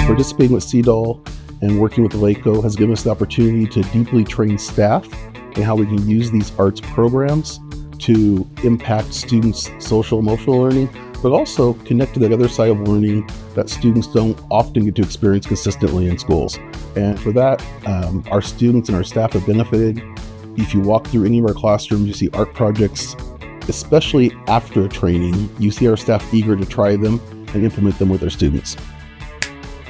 Participating with CDAL and working with LACO has given us the opportunity to deeply train staff in how we can use these arts programs to impact students' social emotional learning, but also connect to that other side of learning that students don't often get to experience consistently in schools. And for that, our students and our staff have benefited. If you walk through any of our classrooms, you see art projects, especially after a training, you see our staff eager to try them and implement them with their students.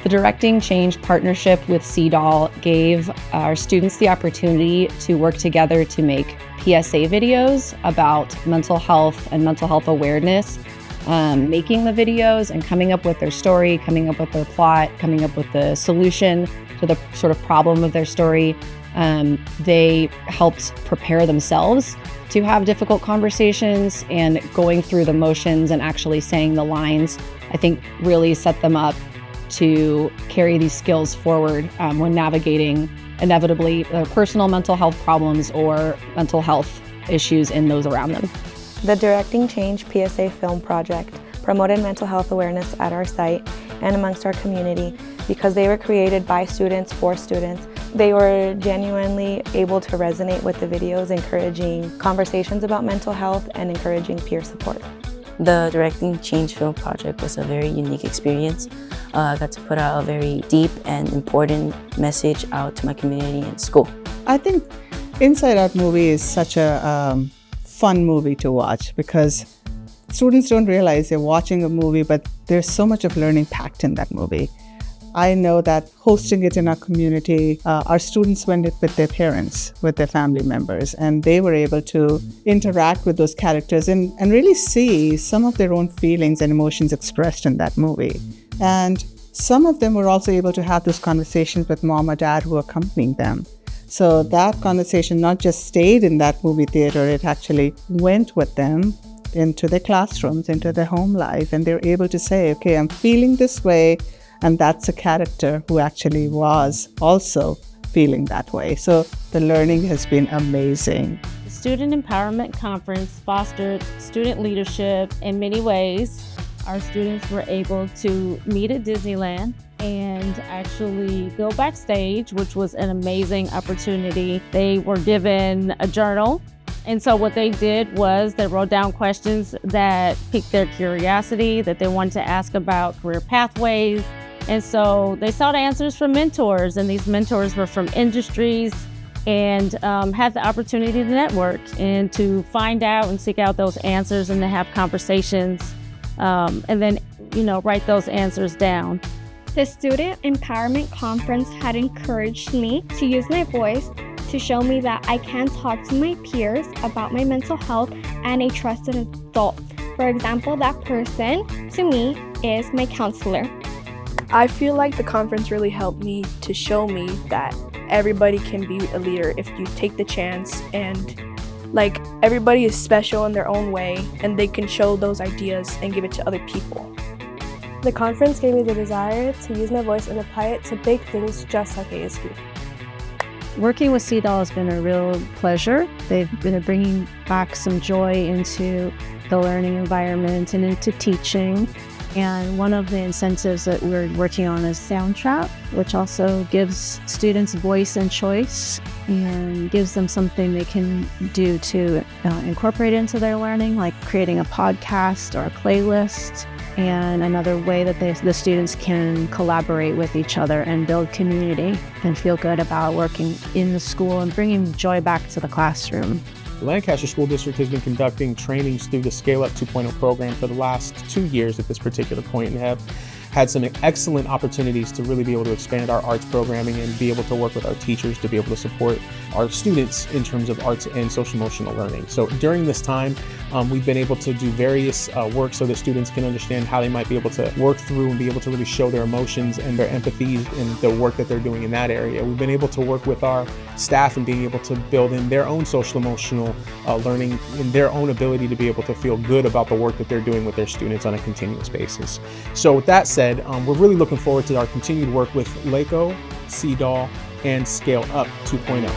The Directing Change partnership with CDAL gave our students the opportunity to work together to make PSA videos about mental health and mental health awareness, making the videos and coming up with their story, coming up with their plot, coming up with the solution to the sort of problem of their story. They helped prepare themselves to have difficult conversations, and going through the motions and actually saying the lines, I think really set them up to carry these skills forward when navigating inevitably personal mental health problems or mental health issues in those around them. The Directing Change PSA film project promoted mental health awareness at our site and amongst our community because they were created by students for students. They were genuinely able to resonate with the videos, encouraging conversations about mental health and encouraging peer support. The Directing Change film project was a very unique experience. I got to put out a very deep and important message out to my community and school. I think Inside Out movie is such a fun movie to watch because students don't realize they're watching a movie, but there's so much of learning packed in that movie. I know that hosting it in our community, our students went it with their parents, with their family members, and they were able to interact with those characters and really see some of their own feelings and emotions expressed in that movie. And some of them were also able to have those conversations with mom or dad who accompanied them. So that conversation not just stayed in that movie theater, it actually went with them into their classrooms, into their home life, and they're able to say, okay, I'm feeling this way, and that's a character who actually was also feeling that way. So the learning has been amazing. The Student Empowerment Conference fostered student leadership in many ways. Our students were able to meet at Disneyland and actually go backstage, which was an amazing opportunity. They were given a journal. And so what they did was they wrote down questions that piqued their curiosity, that they wanted to ask about career pathways. And so they sought answers from mentors, and these mentors were from industries, and had the opportunity to network and to find out and seek out those answers and to have conversations, and then, write those answers down. The Student Empowerment Conference had encouraged me to use my voice to show me that I can talk to my peers about my mental health and a trusted adult. For example, that person to me is my counselor. I feel like the conference really helped me to show me that everybody can be a leader if you take the chance, and everybody is special in their own way and they can show those ideas and give it to other people. The conference gave me the desire to use my voice and apply it to big things just like ASP. Working with CDAL has been a real pleasure. They've been bringing back some joy into the learning environment and into teaching. And one of the incentives that we're working on is Soundtrap, which also gives students voice and choice and gives them something they can do to incorporate into their learning, like creating a podcast or a playlist, and another way that the students can collaborate with each other and build community and feel good about working in the school and bringing joy back to the classroom. The Lancaster School District has been conducting trainings through the Scale Up 2.0 program for the last 2 years at this particular point, and have had some excellent opportunities to really be able to expand our arts programming and be able to work with our teachers to be able to support our students in terms of arts and social emotional learning. So during this time, we've been able to do various work so that students can understand how they might be able to work through and be able to really show their emotions and their empathy and the work that they're doing in that area. We've been able to work with our staff and being able to build in their own social emotional learning and their own ability to be able to feel good about the work that they're doing with their students on a continuous basis. So with that said, we're really looking forward to our continued work with LACO, CDAL, and Scale Up 2.0.